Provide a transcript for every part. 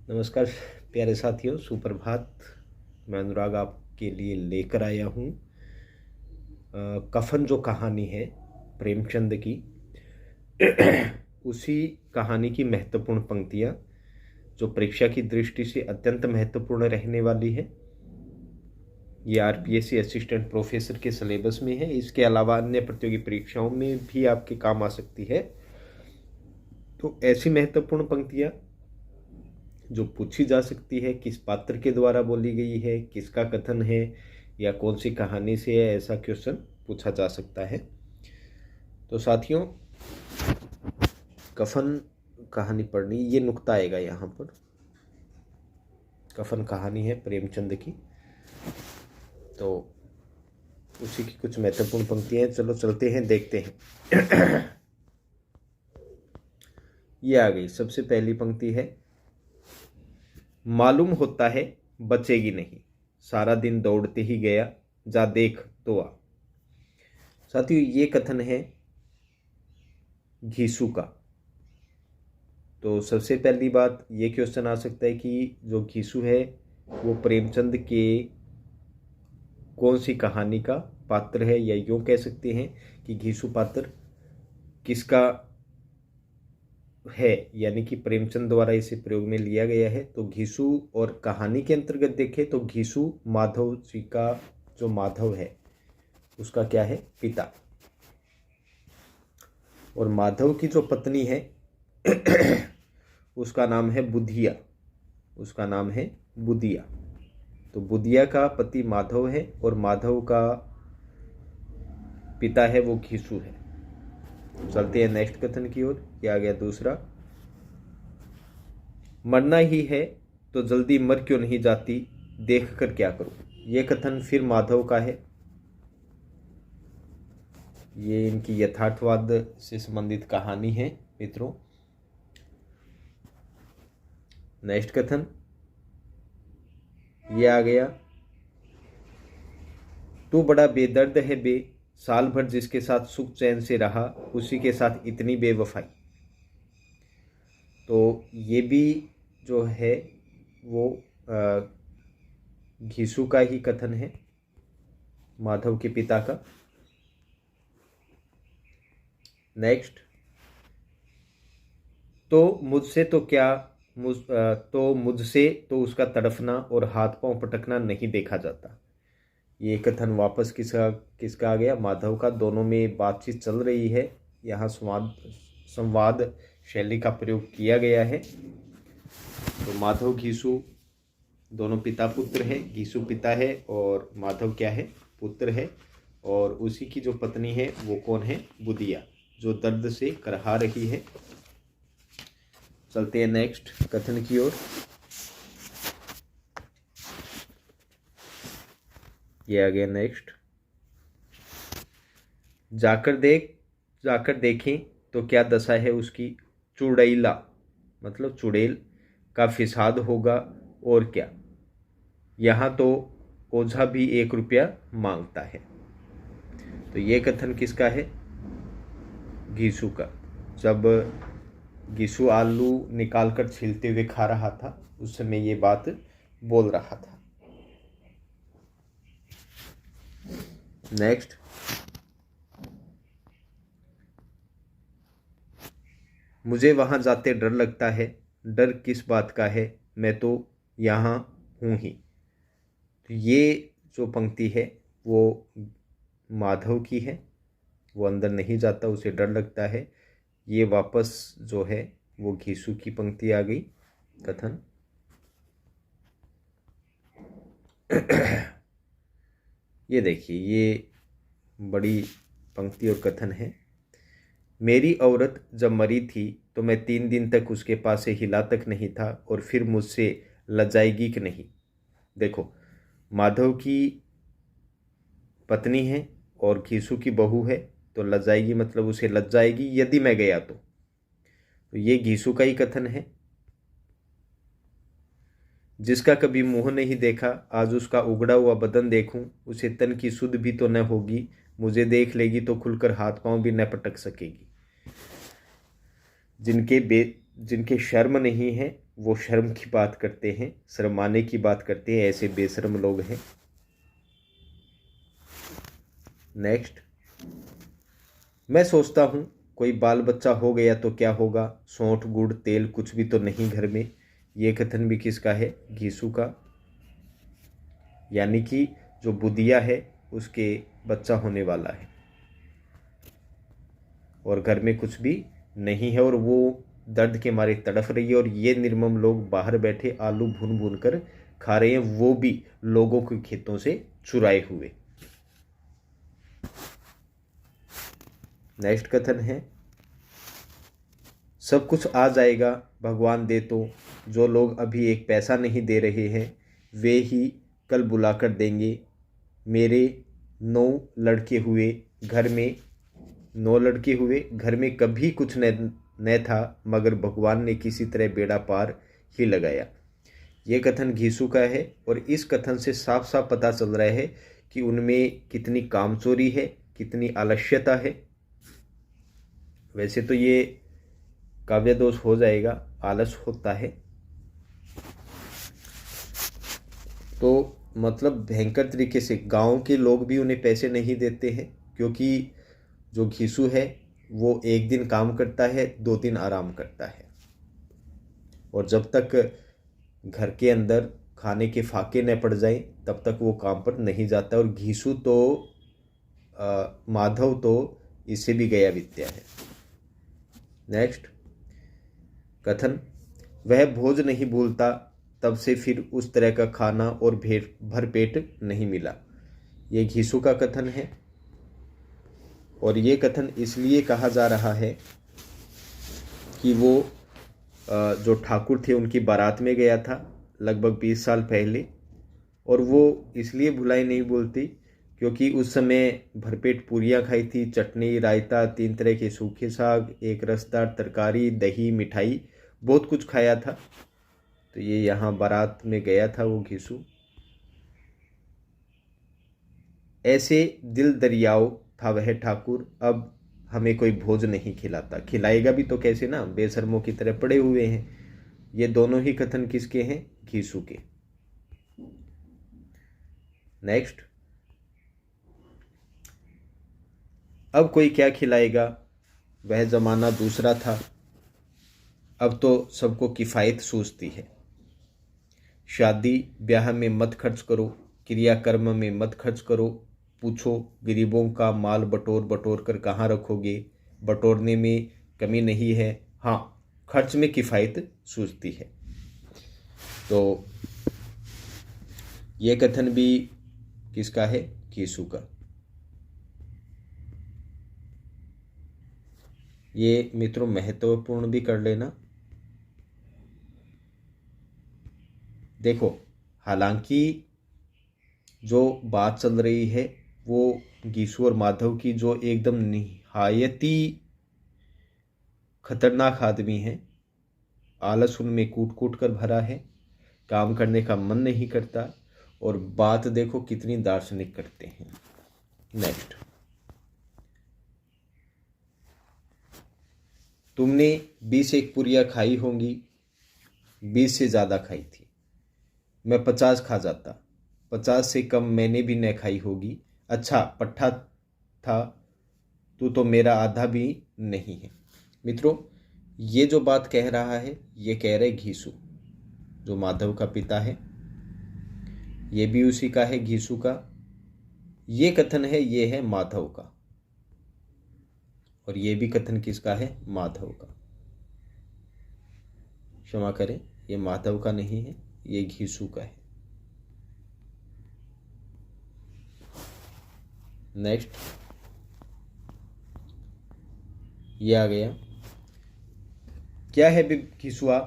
नमस्कार प्यारे साथियों, सुप्रभात। मैं अनुराग आपके लिए लेकर आया हूँ कफन जो कहानी है प्रेमचंद की उसी कहानी की महत्वपूर्ण पंक्तियाँ जो परीक्षा की दृष्टि से अत्यंत महत्वपूर्ण रहने वाली है। ये आरपीएससी असिस्टेंट प्रोफेसर के सिलेबस में है। इसके अलावा अन्य प्रतियोगी परीक्षाओं में भी आपके काम आ सकती है। तो ऐसी महत्वपूर्ण पंक्तियाँ जो पूछी जा सकती है, किस पात्र के द्वारा बोली गई है, किसका कथन है या कौन सी कहानी से है, ऐसा क्वेश्चन पूछा जा सकता है। तो साथियों, कफन कहानी पढ़नी, ये नुक्ता आएगा यहाँ पर। कफन कहानी है प्रेमचंद की, तो उसी की कुछ महत्वपूर्ण पंक्तियाँ हैं। चलो चलते हैं, देखते हैं। ये आ गई सबसे पहली पंक्ति है, मालूम होता है बचेगी नहीं, सारा दिन दौड़ते ही गया, जा देख तो आ। साथियों, ये कथन है घीसू का। तो सबसे पहली बात ये क्वेश्चन आ सकता है कि जो घीसू है वो प्रेमचंद के कौन सी कहानी का पात्र है, या यूँ कह सकते हैं कि घीसू पात्र किसका है, यानी कि प्रेमचंद द्वारा इसे प्रयोग में लिया गया है। तो घीसू और कहानी के अंतर्गत देखें तो घीसू माधव जी का, जो माधव है उसका क्या है, पिता। और माधव की जो पत्नी है उसका नाम है बुधिया, उसका नाम है बुधिया। तो बुधिया का पति माधव है और माधव का पिता है वो घीसू है। चलते हैं नेक्स्ट कथन की ओर। क्या आ गया दूसरा, मरना ही है तो जल्दी मर क्यों नहीं जाती, देख कर क्या करूं। ये कथन फिर माधव का है। ये इनकी यथार्थवाद से संबंधित कहानी है मित्रों। नेक्स्ट कथन ये आ गया, तू बड़ा बेदर्द है बे, साल भर जिसके साथ सुख चैन से रहा, उसी के साथ इतनी बेवफाई। तो ये भी जो है वो घीसू का ही कथन है, माधव के पिता का। नेक्स्ट, तो मुझसे तो क्या तो मुझसे तो उसका तड़फना और हाथ पांव पटकना नहीं देखा जाता। ये कथन वापस किसका किसका आ गया, माधव का। दोनों में बातचीत चल रही है, यहाँ संवाद शैली का प्रयोग किया गया है। तो माधव घीसू दोनों पिता पुत्र है। घीसू पिता है और माधव क्या है, पुत्र है। और उसी की जो पत्नी है वो कौन है, बुधिया, जो दर्द से करहा रही है। चलते हैं नेक्स्ट कथन की ओर। ये आ गया नेक्स्ट, जाकर देखें तो क्या दशा है उसकी, चुड़ैला मतलब चुड़ैल का फिसाद होगा और क्या, यहाँ तो ओझा भी 1 रुपया मांगता है। तो ये कथन किसका है, घीसू का। जब घीसू आलू निकालकर छीलते हुए खा रहा था उस समय ये बात बोल रहा था। नेक्स्ट, मुझे वहां जाते डर लगता है, डर किस बात का है, मैं तो यहाँ हूँ ही। तो ये जो पंक्ति है वो माधव की है, वो अंदर नहीं जाता, उसे डर लगता है। ये वापस जो है वो घीसू की पंक्ति आ गई, कथन। ये देखिए, ये बड़ी पंक्ति और कथन है, मेरी औरत जब मरी थी तो मैं 3 दिन तक उसके पास से हिला तक नहीं था, और फिर मुझसे लजाएगी कि नहीं। देखो, माधव की पत्नी है और घीसू की बहू है, तो लजाएगी मतलब उसे लज जाएगी यदि मैं गया तो ये घीसू का ही कथन है। जिसका कभी मुंह नहीं देखा, आज उसका उगड़ा हुआ बदन देखूं, उसे तन की सुध भी तो न होगी, मुझे देख लेगी तो खुलकर हाथ पांव भी न पटक सकेगी। जिनके शर्म नहीं है वो शर्म की बात करते हैं, शर्माने की बात करते हैं, ऐसे बेशर्म लोग हैं। नेक्स्ट, मैं सोचता हूँ कोई बाल बच्चा हो गया तो क्या होगा, सौंठ गुड़ तेल कुछ भी तो नहीं घर में। ये कथन भी किसका है, घीसू का। यानी कि जो बुदिया है उसके बच्चा होने वाला है और घर में कुछ भी नहीं है और वो दर्द के मारे तड़फ रही है और ये निर्मम लोग बाहर बैठे आलू भून भून कर खा रहे हैं, वो भी लोगों के खेतों से चुराए हुए। नेक्स्ट कथन है, सब कुछ आ जाएगा भगवान दे तो, जो लोग अभी एक पैसा नहीं दे रहे हैं वे ही कल बुलाकर देंगे। मेरे 9 लड़के हुए घर में, 9 लड़के हुए घर में कभी कुछ न था, मगर भगवान ने किसी तरह बेड़ा पार ही लगाया। ये कथन घीसू का है और इस कथन से साफ साफ पता चल रहा है कि उनमें कितनी कामचोरी है, कितनी आलस्यता है। वैसे तो ये काव्य दोष हो जाएगा, आलस होता है। तो मतलब भयंकर तरीके से गांव के लोग भी उन्हें पैसे नहीं देते हैं, क्योंकि जो घीसू है वो एक दिन काम करता है, 2 दिन आराम करता है और जब तक घर के अंदर खाने के फाके न पड़ जाए तब तक वो काम पर नहीं जाता। और घीसू तो माधव तो इससे भी गया विद्या है। नेक्स्ट कथन, वह भोज नहीं भूलता, तब से फिर उस तरह का खाना और भरपेट नहीं मिला। ये घीसू का कथन है और ये कथन इसलिए कहा जा रहा है कि वो जो ठाकुर थे उनकी बारात में गया था लगभग 20 साल पहले, और वो इसलिए भुलाई नहीं बोलती क्योंकि उस समय भरपेट पूरियाँ खाई थी, चटनी, रायता, 3 तरह के सूखे साग, एक रसदार तरकारी, दही, मिठाई, बहुत कुछ खाया था। तो ये यहाँ बारात में गया था वो घीसू। ऐसे दिल दरियाओ था वह ठाकुर, अब हमें कोई भोज नहीं खिलाता। खिलाएगा भी तो कैसे ना, बेशर्मों की तरह पड़े हुए हैं। ये दोनों ही कथन किसके हैं, घीसू के। नेक्स्ट, अब कोई क्या खिलाएगा, वह जमाना दूसरा था, अब तो सबको किफ़ायत सूझती है। शादी ब्याह में मत खर्च करो, क्रियाकर्म में मत खर्च करो, पूछो गरीबों का माल बटोर बटोर कर कहाँ रखोगे, बटोरने में कमी नहीं है, हाँ खर्च में किफ़ायत सूझती है। तो ये कथन भी किसका है, घीसू का। ये मित्रों महत्वपूर्ण भी कर लेना। देखो, हालांकि जो बात चल रही है वो घीसू और माधव की, जो एकदम निहायती खतरनाक आदमी है, आलस उनमें कूट कूट कर भरा है, काम करने का मन नहीं करता, और बात देखो कितनी दार्शनिक करते हैं। नेक्स्ट, तुमने 20 पुरियां खाई होंगी, 20 से ज़्यादा खाई थी, मैं 50 खा जाता, 50 से कम मैंने भी न खाई होगी। अच्छा पट्ठा था, तू तो मेरा आधा भी नहीं है। मित्रों, ये जो बात कह रहा है ये कह रहे घीसू, जो माधव का पिता है, ये भी उसी का है, घीसू का। ये कथन है, ये है माधव का, और ये भी कथन किसका है, माधव का। क्षमा करें, ये माधव का नहीं है, ये घीसू का है। नेक्स्ट, ये आ गया, क्या है बे घीसुआ,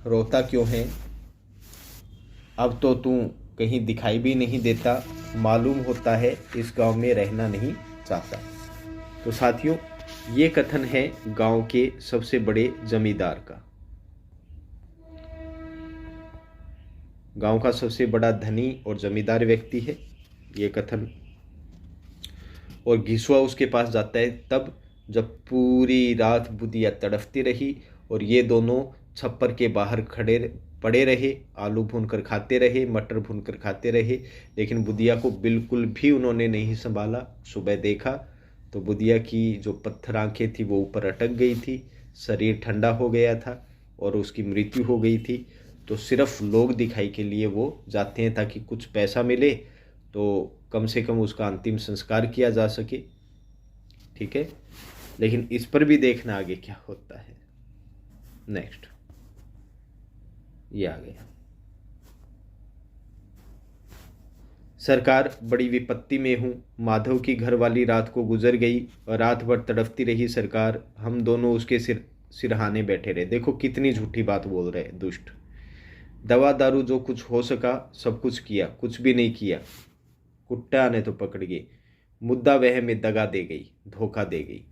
रोता क्यों है, अब तो तू कहीं दिखाई भी नहीं देता, मालूम होता है इस गांव में रहना नहीं चाहता। तो साथियों, ये कथन है गांव के सबसे बड़े जमींदार का, गांव का सबसे बड़ा धनी और जमींदार व्यक्ति है ये कथन। और घीसुआ उसके पास जाता है तब जब पूरी रात बुदिया तड़फती रही और ये दोनों छप्पर के बाहर खड़े पड़े रहे, आलू भूनकर खाते रहे, मटर भूनकर खाते रहे, लेकिन बुदिया को बिल्कुल भी उन्होंने नहीं संभाला। सुबह देखा तो बुदिया की जो पत्थर आंखें थी वो ऊपर अटक गई थी, शरीर ठंडा हो गया था और उसकी मृत्यु हो गई थी। तो सिर्फ लोग दिखाई के लिए वो जाते हैं ताकि कुछ पैसा मिले, तो कम से कम उसका अंतिम संस्कार किया जा सके। ठीक है, लेकिन इस पर भी देखना आगे क्या होता है। नेक्स्ट, ये आ गया। सरकार, बड़ी विपत्ति में हूँ। माधव की घरवाली रात को गुजर गई और रात भर तड़पती रही सरकार। हम दोनों उसके सिरहाने बैठे रहे। देखो कितनी झूठी बात बोल रहे दुष्ट। दवा दारू जो कुछ हो सका सब कुछ किया, कुछ भी नहीं किया। कुट्टा ने तो पकड़ गए। मुद्दा वह में दगा दे गई, धोखा दे गई।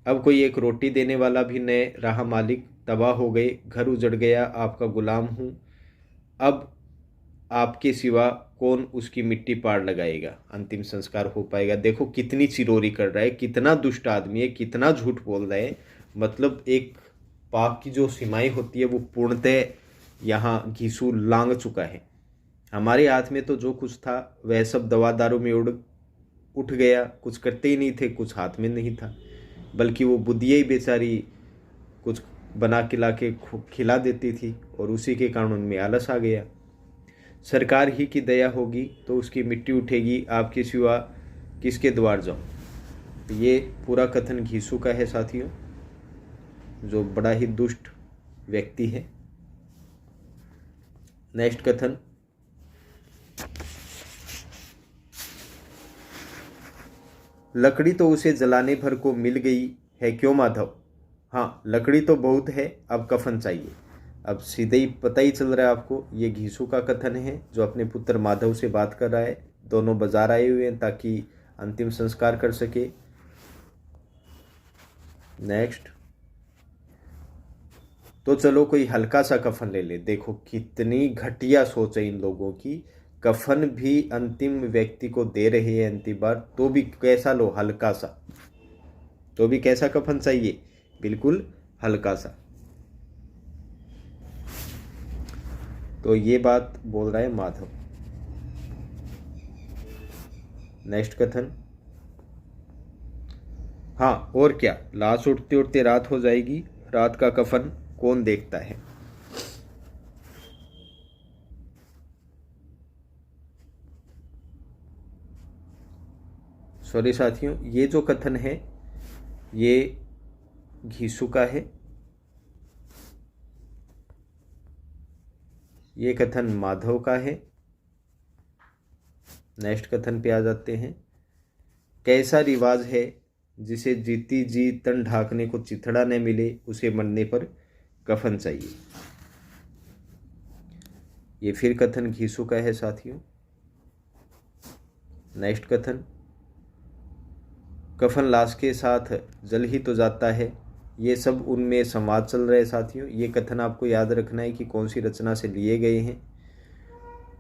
अब कोई एक रोटी देने वाला भी न रहा मालिक। तबाह हो गए, घर उजड़ गया। आपका गुलाम हूँ। अब आपके सिवा कौन उसकी मिट्टी पार लगाएगा, अंतिम संस्कार हो पाएगा। देखो कितनी चिरोरी कर रहा है, कितना दुष्ट आदमी है, कितना झूठ बोल रहा है। मतलब एक पाप की जो सीमाएं होती है वो पूर्णतः यहाँ घीसू लांग चुका है। हमारे हाथ में तो जो कुछ था वह सब दवा दारू में उठ गया। कुछ करते ही नहीं थे, कुछ हाथ में नहीं था, बल्कि वो बुद्धिया ही बेचारी कुछ बना खिला के खिला देती थी और उसी के कारण उनमें आलस आ गया। सरकार ही की दया होगी तो उसकी मिट्टी उठेगी, आपके सिवा किसके द्वार जाऊं। तो ये पूरा कथन घीसू का है साथियों, जो बड़ा ही दुष्ट व्यक्ति है। नेक्स्ट कथन, लकड़ी तो उसे जलाने भर को मिल गई है, क्यों माधव? हाँ, लकड़ी तो बहुत है, अब कफन चाहिए। अब सीधे ही पता ही चल रहा है आपको, ये घीसू का कथन है जो अपने पुत्र माधव से बात कर रहा है। दोनों बाजार आए हुए हैं ताकि अंतिम संस्कार कर सके। नेक्स्ट, तो चलो कोई हल्का सा कफन ले ले। देखो कितनी घटिया सोच है इन लोगों की। कफन भी अंतिम व्यक्ति को दे रहे हैं अंतिम बार, तो भी कैसा लो, हल्का सा। तो भी कैसा कफन चाहिए? बिल्कुल हल्का सा। तो ये बात बोल रहा है माधव। नेक्स्ट कथन, हाँ और क्या, लाश उठते उठते रात हो जाएगी, रात का कफन कौन देखता है। सॉरी साथियों, ये जो कथन है ये घीसू का है, ये कथन माधव का है। नेक्स्ट कथन पे आ जाते हैं। कैसा रिवाज है जिसे जीती जी तन ढाकने को चिथड़ा न मिले, उसे मरने पर कफन चाहिए। ये फिर कथन घीसू का है साथियों। नेक्स्ट कथन, कफन लाश के साथ जल ही तो जाता है। ये सब उनमें संवाद चल रहे साथियों। ये कथन आपको याद रखना है कि कौन सी रचना से लिए गए हैं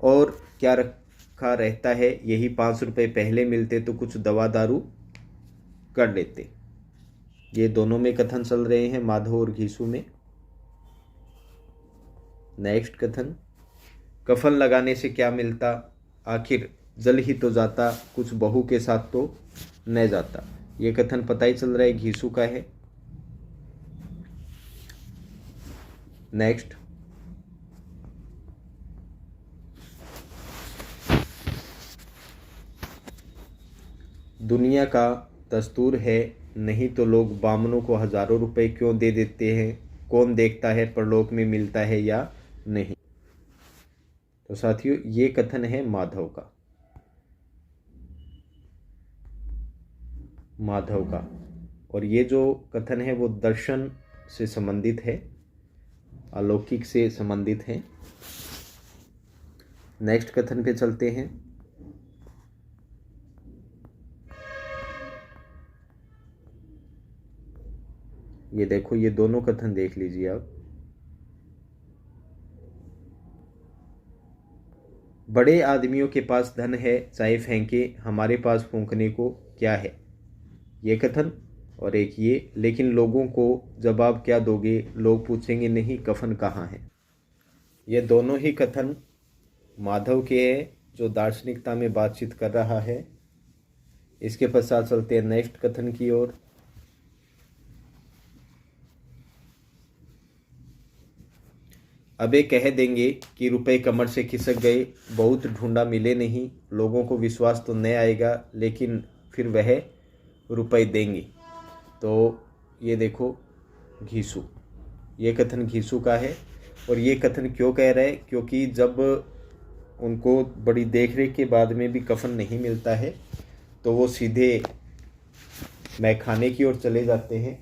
और क्या रखा रहता है। यही 5 रुपये पहले मिलते तो कुछ दवा दारू कर लेते। ये दोनों में कथन चल रहे हैं, माधव और घीसू में। नेक्स्ट कथन, कफन लगाने से क्या मिलता, आखिर जल ही तो जाता, कुछ बहू के साथ तो न जाता। ये कथन पता ही चल रहा है घीसू का है। नेक्स्ट, दुनिया का दस्तूर है, नहीं तो लोग बामनों को हजारों रुपए क्यों दे देते हैं। कौन देखता है परलोक में मिलता है या नहीं। तो साथियों ये कथन है माधव का, और ये जो कथन है वो दर्शन से संबंधित है, अलौकिक से संबंधित है। नेक्स्ट कथन पे चलते हैं। ये देखो, ये दोनों कथन देख लीजिए आप। बड़े आदमियों के पास धन है, चाहे फेंके, हमारे पास फूंकने को क्या है। ये कथन और एक ये, लेकिन लोगों को जवाब क्या दोगे, लोग पूछेंगे नहीं कफन कहाँ है। ये दोनों ही कथन माधव के हैं, जो दार्शनिकता में बातचीत कर रहा है। इसके पश्चात चलते हैं नेक्स्ट कथन की ओर। अबे कह देंगे कि रुपए कमर से खिसक गए, बहुत ढूंढा मिले नहीं, लोगों को विश्वास तो नहीं आएगा, लेकिन फिर वह रुपए देंगे। तो ये देखो घीसू, ये कथन घीसू का है। और ये कथन क्यों कह रहे हैं, क्योंकि जब उनको बड़ी देखरेख के बाद में भी कफन नहीं मिलता है तो वो सीधे मैखाने की ओर चले जाते हैं,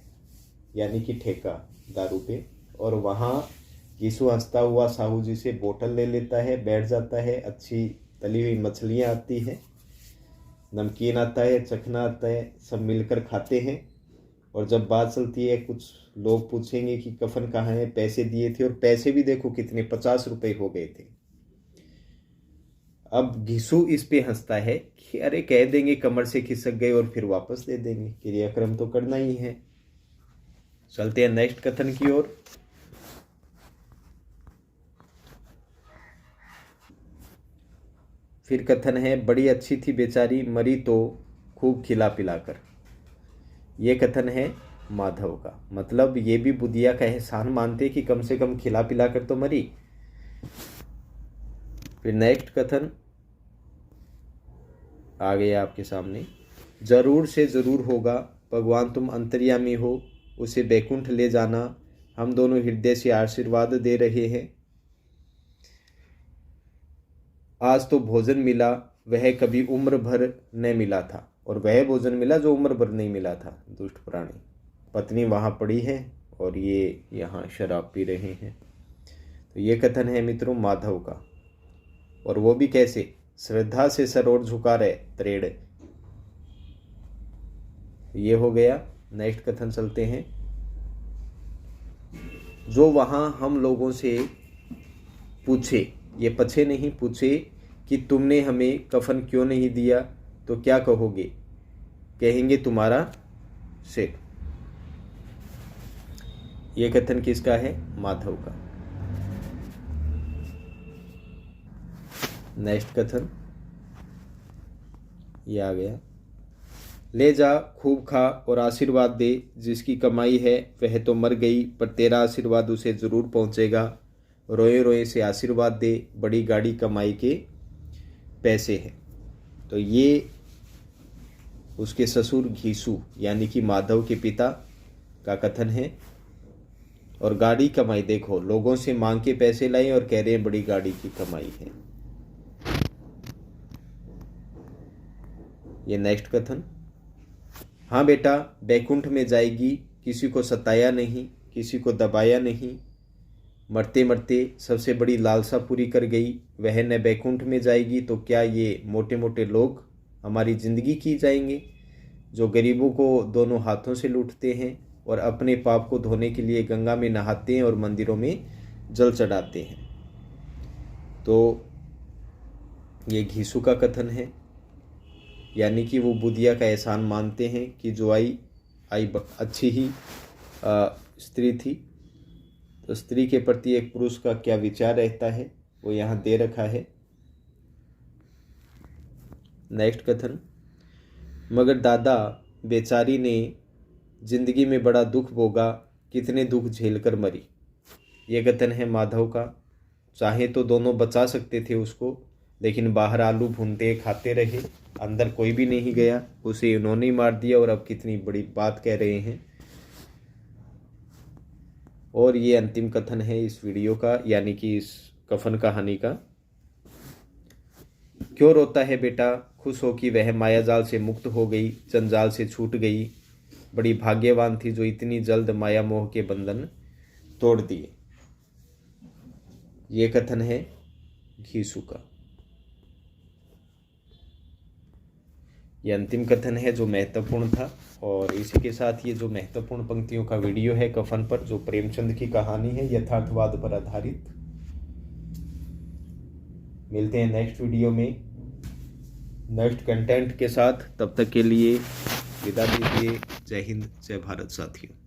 यानी कि ठेका दारू पे। और वहाँ घीसू हंसता हुआ साहू जी से बोतल ले लेता है, बैठ जाता है। अच्छी तली हुई मछलियाँ आती हैं, नमकीन आता है, चखना आता है, सब मिलकर खाते हैं। और जब बात चलती है, कुछ लोग पूछेंगे कि कफन कहाँ है, पैसे दिए थे, और पैसे भी देखो कितने, 50 रुपए हो गए थे। अब घिसू इस पे हंसता है कि अरे कह देंगे कमर से खिसक गए और फिर वापस दे देंगे, क्रियाक्रम तो करना ही है। चलते हैं नेक्स्ट कथन की ओर। फिर कथन है, बड़ी अच्छी थी बेचारी, मरी तो खूब खिला पिलाकर। ये कथन है माधव का, मतलब ये भी बुदिया का एहसान मानते कि कम से कम खिला पिलाकर तो मरी। फिर नेक्स्ट कथन आ गया आपके सामने। जरूर से जरूर होगा, भगवान तुम अंतर्यामी हो, उसे बैकुंठ ले जाना, हम दोनों हृदय से आशीर्वाद दे रहे हैं। आज तो भोजन मिला, वह कभी उम्र भर न मिला था, और वह भोजन मिला जो उम्र भर नहीं मिला था। दुष्ट प्राणी, पत्नी वहाँ पड़ी है और ये यहाँ शराब पी रहे हैं। तो ये कथन है मित्रों माधव का, और वो भी कैसे, श्रद्धा से सर और झुका रहे त्रेड़। ये हो गया। नेक्स्ट कथन चलते हैं। जो वहाँ हम लोगों से पूछे, ये पछे नहीं, पूछे कि तुमने हमें कफन क्यों नहीं दिया, तो क्या कहोगे, कहेंगे तुम्हारा सिर। ये कथन किसका है, माधव का। नेक्स्ट कथन ये आ गया। ले जा खूब खा और आशीर्वाद दे, जिसकी कमाई है वह तो मर गई, पर तेरा आशीर्वाद उसे जरूर पहुंचेगा। रोए रोए से आशीर्वाद दे, बड़ी गाड़ी कमाई के पैसे हैं। तो ये उसके ससुर घीसू यानी कि माधव के पिता का कथन है। और गाड़ी कमाई देखो, लोगों से मांग के पैसे लाए और कह रहे हैं बड़ी गाड़ी की कमाई है। ये नेक्स्ट कथन। हाँ बेटा बैकुंठ में जाएगी, किसी को सताया नहीं, किसी को दबाया नहीं, मरते मरते सबसे बड़ी लालसा पूरी कर गई। वह न बैकुंठ में जाएगी तो क्या ये मोटे मोटे लोग हमारी जिंदगी की जाएंगे, जो गरीबों को दोनों हाथों से लूटते हैं और अपने पाप को धोने के लिए गंगा में नहाते हैं और मंदिरों में जल चढ़ाते हैं। तो ये घीसू का कथन है, यानी कि वो बुदिया का एहसान मानते हैं कि जो आई अच्छी ही स्त्री थी। तो स्त्री के प्रति एक पुरुष का क्या विचार रहता है वो यहाँ दे रखा है। नेक्स्ट कथन। मगर दादा बेचारी ने जिंदगी में बड़ा दुख भोगा, कितने दुख झेलकर मरी। ये कथन है माधव का। चाहे तो दोनों बचा सकते थे उसको, लेकिन बाहर आलू भूनते खाते रहे, अंदर कोई भी नहीं गया, उसे उन्होंने ही मार दिया। और अब कितनी बड़ी बात कह रहे हैं। और ये अंतिम कथन है इस वीडियो का, यानी कि इस कफन कहानी का। क्यों रोता है बेटा, खुश हो कि वह मायाजाल से मुक्त हो गई, जंजाल से छूट गई। बड़ी भाग्यवान थी जो इतनी जल्द माया मोह के बंधन तोड़ दिए। ये कथन है घीसू का। यह अंतिम कथन है जो महत्वपूर्ण था। और इसी के साथ ये जो महत्वपूर्ण पंक्तियों का वीडियो है कफन पर, जो प्रेमचंद की कहानी है यथार्थवाद पर आधारित। मिलते हैं नेक्स्ट वीडियो में नेक्स्ट कंटेंट के साथ। तब तक के लिए विदा दीजिए। जय हिंद, जय भारत साथियों।